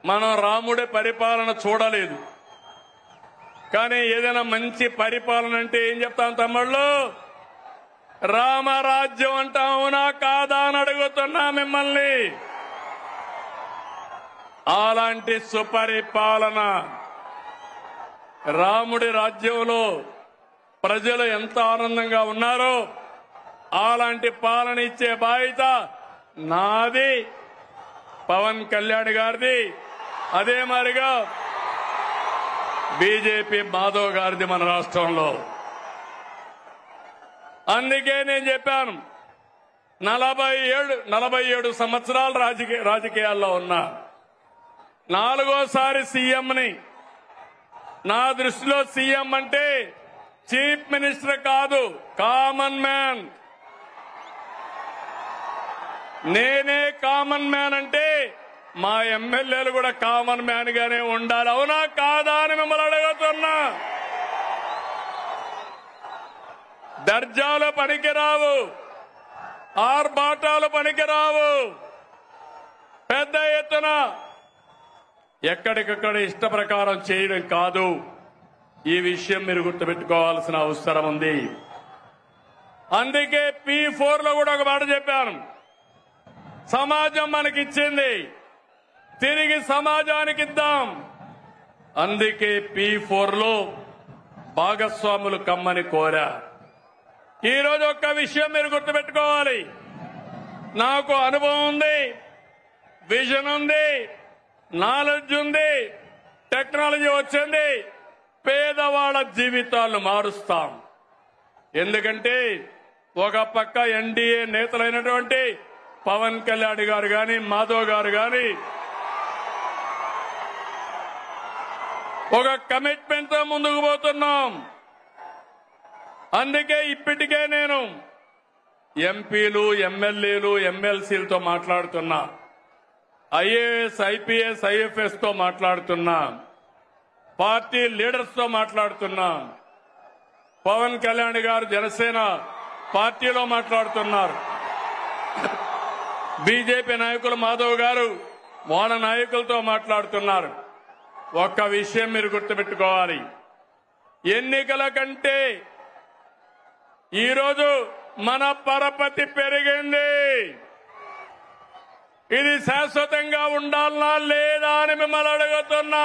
మనం రాముడి పరిపాలన చూడలేదు. కానీ ఏదైనా మంచి పరిపాలన అంటే ఏం చెప్తాం తమ్ముళ్ళు? రామరాజ్యం అంటాం, అవునా కాదా అని అడుగుతున్నా మిమ్మల్ని. అలాంటి సుపరిపాలన రాముడి రాజ్యంలో ప్రజలు ఎంత ఆనందంగా ఉన్నారో అలాంటి పాలన ఇచ్చే బాధ్యత నాది, పవన్ కళ్యాణ్ గారిది, అదే మాదిరిగా బీజేపీ మాధవ్ గారిది మన రాష్ట్రంలో. అందుకే నేను చెప్పాను, 47 సంవత్సరాలు రాజకీయాల్లో ఉన్నా, 4వ సీఎంని. నా దృష్టిలో సీఎం అంటే చీఫ్ మినిస్టర్ కాదు, కామన్ మ్యాన్. నేనే కామన్ మ్యాన్ అంటే మా ఎమ్మెల్యేలు కూడా కామన్ మ్యాన్ గానే ఉండాలి, అవునా కాదా అని మిమ్మల్ని అడుగుతున్నా. దర్జాలు పనికిరావు, ఆర్భాటాలు పనికిరావు. పెద్ద ఎత్తున ఎక్కడికక్కడ ఇష్ట ప్రకారం చేయడం కాదు. ఈ విషయం మీరు గుర్తుపెట్టుకోవాల్సిన అవసరం ఉంది. అందుకే P4 లో కూడా ఒక మాట చెప్పాను, సమాజం మనకిచ్చింది, తిరిగి సమాజానికి ఇద్దాం. అందుకే P4 లో భాగస్వాములు కమ్మని కోరా. ఈరోజు ఒక్క విషయం మీరు గుర్తుపెట్టుకోవాలి, నాకు అనుభవం ఉంది, విజన్ ఉంది, నాలెడ్జ్ ఉంది, టెక్నాలజీ వచ్చింది. పేదవాళ్ల జీవితాలను మారుస్తాం. ఎందుకంటే ఒక పక్క ఎన్డీఏ నేతలైనటువంటి పవన్ కళ్యాణ్ గారు గాని, మాధవ్ గారు గాని ఒక కమిట్మెంట్ తో ముందుకు పోతున్నాం. అందుకే ఇప్పటికే నేను ఎంపీలు, ఎమ్మెల్యేలు, ఎమ్మెల్సీలతో మాట్లాడుతున్నా, ఐఏఎస్, ఐపీఎస్, ఐఎఫ్ఎస్ తో మాట్లాడుతున్నా, పార్టీ లీడర్స్ తో మాట్లాడుతున్నా. పవన్ కళ్యాణ్ గారు జనసేన పార్టీలో మాట్లాడుతున్నారు, బీజేపీ నాయకులు మాధవ్ గారు వాళ్ళ నాయకులతో మాట్లాడుతున్నారు. ఒక్క విషయం మీరు గుర్తుపెట్టుకోవాలి, ఎన్నికల కంటే ఈరోజు మన పరపతి పెరిగింది. ఇది శాశ్వతంగా ఉండాలనా లేదా అని మిమ్మల్ని అడుగుతున్నా.